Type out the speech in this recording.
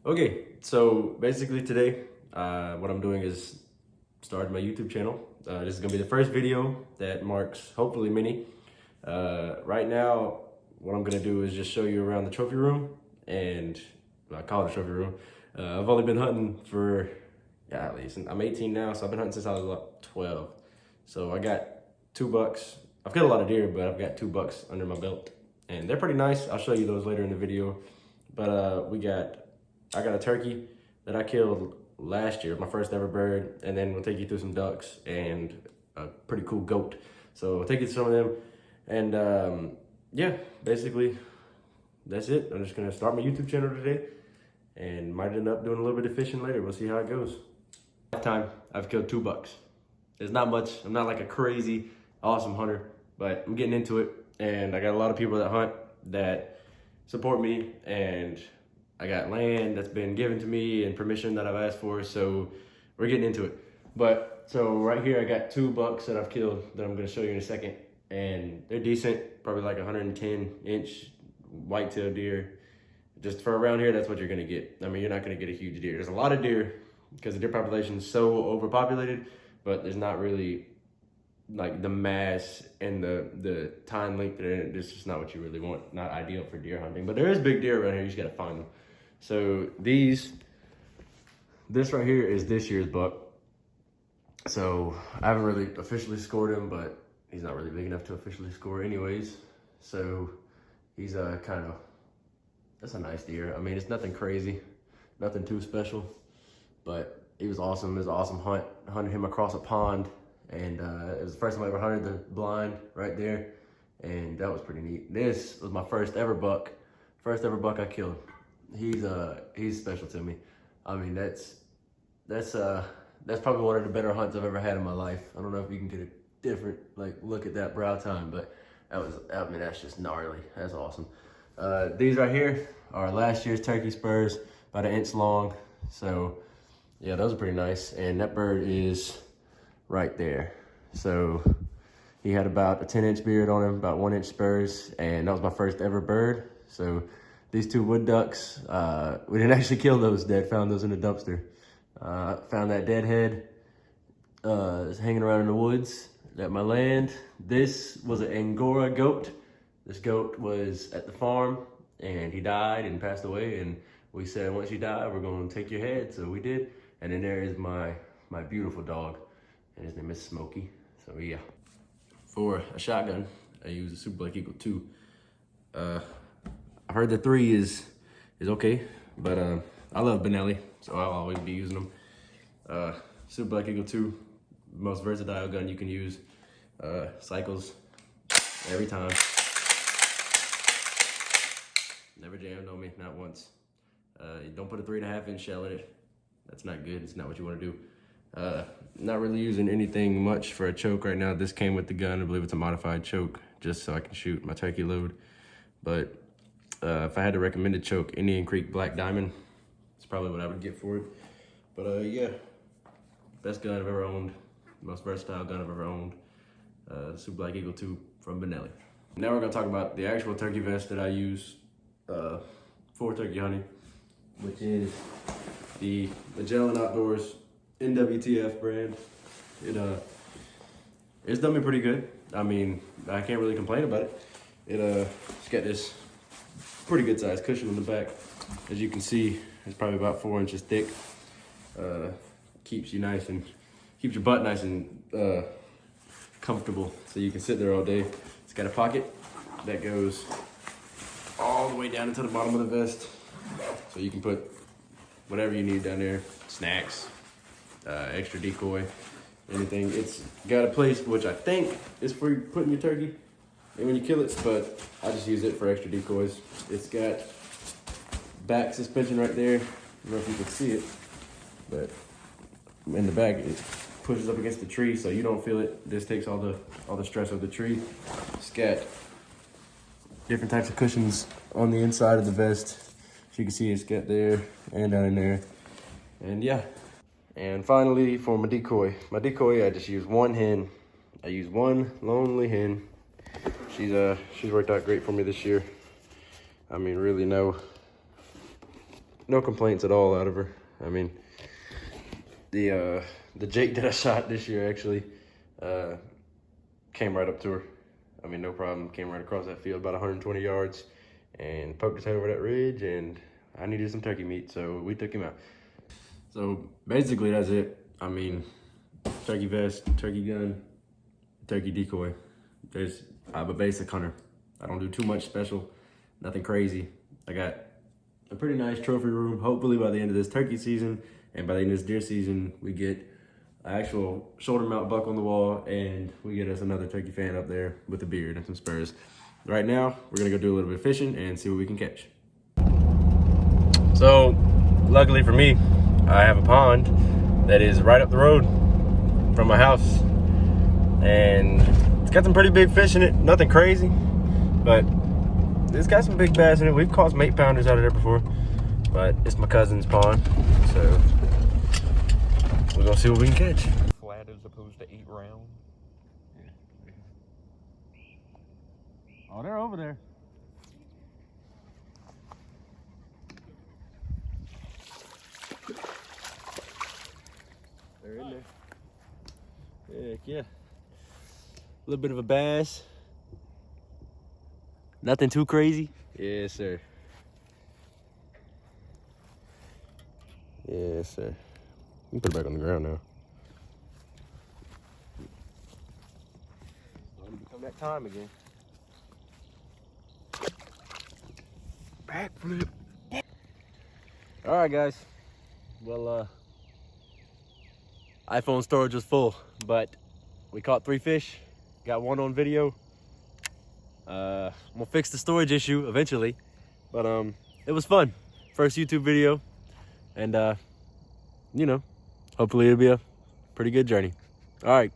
Okay, so basically today, what I'm doing is starting my YouTube channel. This is gonna be the first video that marks hopefully many. Right now, what I'm gonna do is just show you around the trophy room, and well, I call it a trophy room. I've only been hunting for, yeah, at least I'm 18 now, so I've been hunting since I was about 12. So I got 2 bucks. I've got a lot of deer, but I've got 2 bucks under my belt, and they're pretty nice. I'll show you those later in the video. But I got a turkey that I killed last year, my first ever bird, and then we'll take you through some ducks and a pretty cool goat. So I'll take you through some of them, and yeah, basically that's it. I'm just gonna start my YouTube channel today, and might end up doing a little bit of fishing later. We'll see how it goes. Lifetime, I've killed 2 bucks. It's not much. I'm not like a crazy awesome hunter, but I'm getting into it, and I got a lot of people that hunt that support me, and I got land that's been given to me and permission that I've asked for, so we're getting into it. But so right here I got 2 bucks that I've killed that I'm gonna show you in a second, and they're decent, probably like 110-inch white-tailed deer. Just for around here, that's what you're gonna get. I mean, you're not gonna get a huge deer. There's a lot of deer because the deer population is so overpopulated, but there's not really like the mass and the time length there. It's just not what you really want. Not ideal for deer hunting, but there is big deer around here. You just gotta find them. So this right here is this year's buck. So I haven't really officially scored him, but he's not really big enough to officially score anyways. So he's that's a nice deer. I mean, it's nothing crazy, nothing too special, but he was awesome. It was an awesome hunt. I hunted him across a pond, and it was the first time I ever hunted the blind right there, and that was pretty neat. This was my first ever buck I killed. He's special to me. I mean, that's probably one of the better hunts I've ever had in my life. I don't know if you can get a different look at that brow time, but I mean, that's just gnarly. That's awesome. These right here are last year's turkey spurs, about 1 inch long. So yeah, those are pretty nice. And that bird is right there. So he had about a 10-inch beard on him, about 1-inch spurs, and that was my first ever bird. So these 2 wood ducks, we didn't actually kill those dead, found those in the dumpster. Found that dead head hanging around in the woods at my land. This was an Angora goat. This goat was at the farm, and he died and passed away, and we said, once you die, we're gonna take your head, so we did. And then there is my beautiful dog, and his name is Smokey. So yeah. For a shotgun, I use a Super Black Eagle 2. I heard the 3 is okay, but I love Benelli, so I'll always be using them. Super Black Eagle 2, most versatile gun you can use. Cycles every time. Never jammed on me, not once. You don't put a 3.5-inch shell in it. That's not good. It's not what you want to do. Not really using anything much for a choke right now. This came with the gun. I believe it's a modified choke, just so I can shoot my turkey load. But if I had to recommend a choke, Indian Creek Black Diamond, it's probably what I would get for it. But yeah, best gun I've ever owned, most versatile gun I've ever owned. Super Black Eagle 2 from Benelli. Now we're gonna talk about the actual turkey vest that I use for turkey hunting, which is the Magellan Outdoors NWTF brand. It's done me pretty good. I mean, I can't really complain about it. It's got this pretty good sized cushion on the back. As you can see, it's probably about 4 inches thick. Keeps your butt nice and comfortable, so you can sit there all day. It's got a pocket that goes all the way down into the bottom of the vest, so you can put whatever you need down there, snacks, extra decoy, anything. It's got a place which I think is for putting your turkey and when you kill it, but I just use it for extra decoys. It's got back suspension right there. I don't know if you can see it, but in the back it pushes up against the tree so you don't feel it. This takes all the stress of the tree. It's got different types of cushions on the inside of the vest. As you can see, it's got there and down in there. And yeah. And finally, for my decoy, I just use one hen. I use one lonely hen. She's worked out great for me this year. I mean, really no no complaints at all out of her. I mean, the Jake that I shot this year actually came right up to her. I mean, no problem. Came right across that field, about 120 yards, and poked his head over that ridge, and I needed some turkey meat, so we took him out. So basically that's it. I mean, turkey vest, turkey gun, turkey decoy. I'm a basic hunter. I don't do too much special, nothing crazy. I got a pretty nice trophy room. Hopefully by the end of this turkey season and by the end of this deer season, we get an actual shoulder mount buck on the wall, and we get us another turkey fan up there with a beard and some spurs. Right now, we're gonna go do a little bit of fishing and see what we can catch. So, luckily for me, I have a pond that is right up the road from my house, and it's got some pretty big fish in it. Nothing crazy, but it's got some big bass in it. We've caught some 8-pounders out of there before, but it's my cousin's pond, so we're gonna see what we can catch. Flat as opposed to 8 round. Oh, they're over there. They're in there. Heck yeah. A little bit of a bass. Nothing too crazy. Yes, sir. Yes, sir. You can put it back on the ground now. Starting to become that time again. Backflip. All right, guys. Well, iPhone storage was full, but we caught 3 fish. Got 1 on video. I'm gonna fix the storage issue eventually, but it was fun. First YouTube video, and you know, hopefully it'll be a pretty good journey. All right.